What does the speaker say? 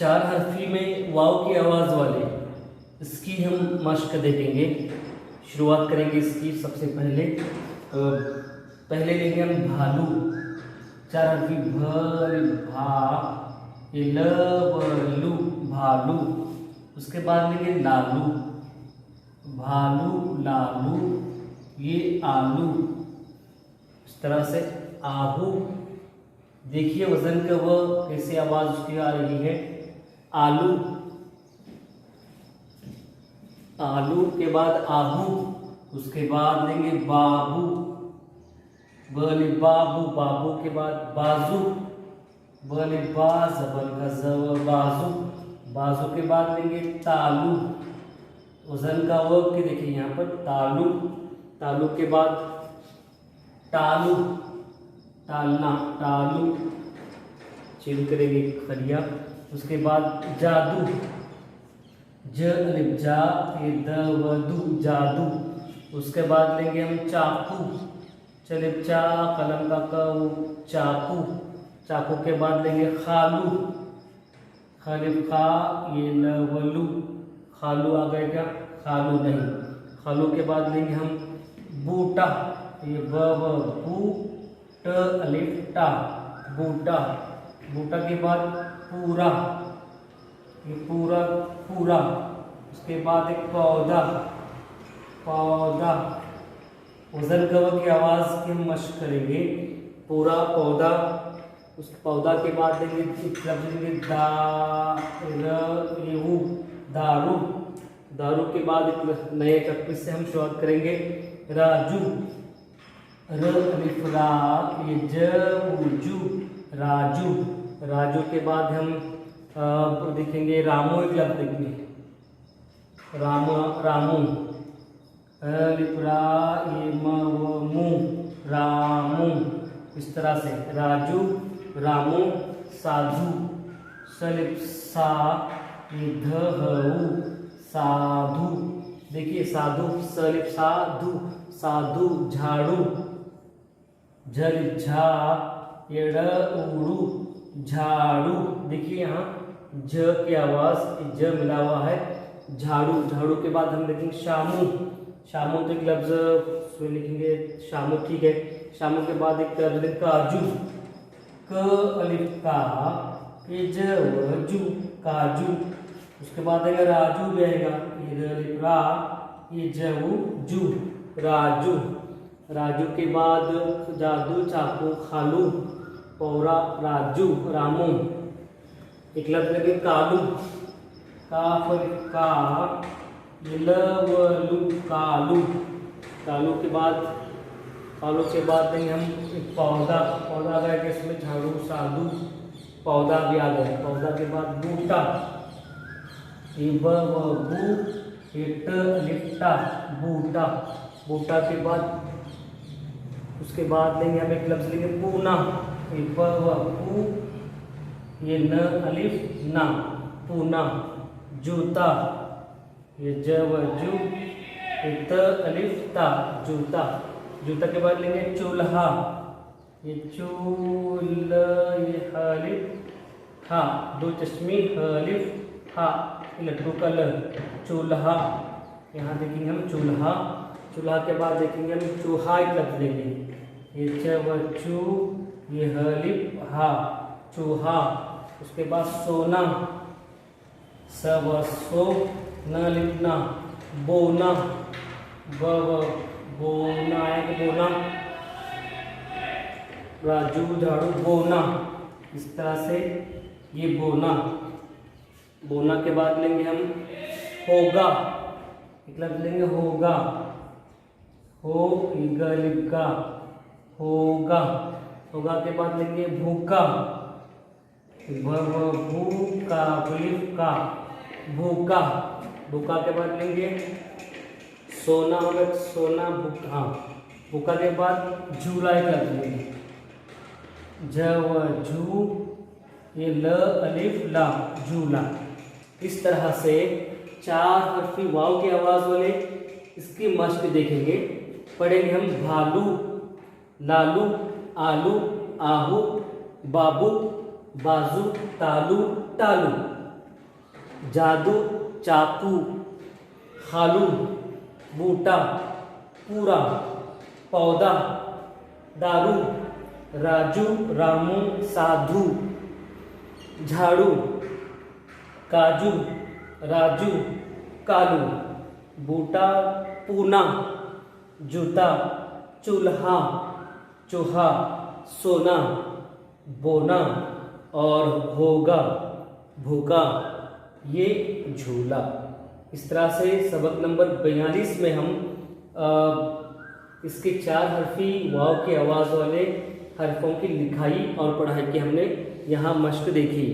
चार हरफी में वाव की आवाज़ वाले इसकी हम मश्क देखेंगे। शुरुआत करेंगे इसकी। सबसे पहले लेंगे हम भालू। चार हरफी भा ल लू भालू। उसके बाद लेंगे लालू, भालू लालू, ये आलू। इस तरह से आहू। देखिए वजन का वो कैसे आवाज उसकी आ रही है। आलू, आलू के बाद आहू। उसके बाद लेंगे बाबू, बोले बाबू, बाबू के बाद बाजू, बोले बाज बन का जब बाजू। बाजू के बाद लेंगे तालू। वजन का वो कि देखिए यहाँ पर तालू। तालू के बाद टालू, टालना, टालू। चिल करेंगे खड़िया। उसके बाद जादू, ज अलिफ जा ये द व दू जादू। उसके बाद लेंगे हम चाकू। चलिए चा कलम का क चाकू। चाकू के बाद लेंगे खालू, खालिफ खा ये ल व लू खालू आ गए क्या? खालू नहीं। खालू के बाद लेंगे हम बूटा, ये ब व बू ट अलिफ टा बूटा। बूटा के बाद पूरा, ये पूरा पूरा। उसके बाद एक पौधा, पौधा। वजन कवर की आवाज़ की हम मश्क करेंगे। पूरा पौधा। उस पौधा के बाद देंगे दारू। दारू के बाद एक नए टप्पे से हम शुरुआत करेंगे। राजू, र अलिफ रा ये जू राजू। राजू के बाद हम देखेंगे रामू। एक लफ्ज देखेंगे रामू, रामू अलिफ रा ये मू रामू। इस तरह से राजू, रामू, साधु, सलिफ सा ये ध साधु। देखिए साधु, सलिफ साधु, साधु। झाड़ू, झल झा ये ड़ उड़ू झाड़ू। देखिए यहाँ ज की आवाज़ ज मिला हुआ है। झाड़ू। झाड़ू के बाद हम देखेंगे शामू। शामू तो एक लफ्ज उसमें लिखेंगे शामू, ठीक है। शामू के बाद एक लफ्ज काजू, क अलिफ का ये ज व जू काजू। उसके बाद आएगा राजू भी आएगा, ये अलिफ रा ये ज व जू राजू। राजू के बाद जादू, चाकू, खालू, पौरा, राजू, रामू। एक लफ्ज लगे कालू, काफ का ल व लू कालू। कालू के बाद देंगे हम एक पौधा। पौधा आ गया इसमें झाड़ू, साधु, पौधा भी आ गया। पौधा के बाद बूटा, ये ब व बू ये ट लिफ्टा बूटा। बूटा के बाद उसके बाद लेंगे हम एक लफ्ज लेंगे पूना, ये प व पू ये न अलिफ ना पूना। जूता, ये ज व जू ये त अलिफ ता जूता। जूता के बाद लेंगे चूल्हा, ये चूल ये हलिफ हा दो चश्मी हलिफ हा लट्टू का ल चूल्हा। यहाँ देखेंगे हम चूल्हा। चूल्हा के बाद देखेंगे हम चूहा। एक लफ्ज लेंगे, ये च व चू ये हलिफ हा चूहा। उसके बाद सोना, स व सो न लिखना बोना, ब व बोना आएगा बोना। राजू, झाड़ू, बोना। इस तरह से ये बोना। बोना के बाद लेंगे हम होगा। एक लफ्ज लेंगे होगा, हो लिखा होगा। होगा के बाद लेंगे भूखा, भूखा का भूखा। भूखा के बाद लेंगे सोना होगा, सोना भूखा। भूखा के बाद झूला एक लफ्ज लेंगे, ज व झू ये ल अलिफ ला झूला। इस तरह से चार हरफी वाव की आवाज़ वाले इसकी मश्क देखेंगे। पढ़ेंगे हम भालू, लालू, आलू, आहू, बाबू, बाजू, तालू, टालू। जादू, चाकू, खालू, बूटा, पूरा, पौधा, दारू, राजू, रामू, साधु, झाड़ू, काजू, राजू, कालू, बूटा, पूना, जूता, चूल्हा, चूहा, सोना, बोना और भोगा, भूखा, ये झूला। इस तरह से सबक नंबर 42 में हम इसके 4 हरफी वाव के आवाज़ वाले हरफों की लिखाई और पढ़ाई की हमने यहाँ मश्क देखी।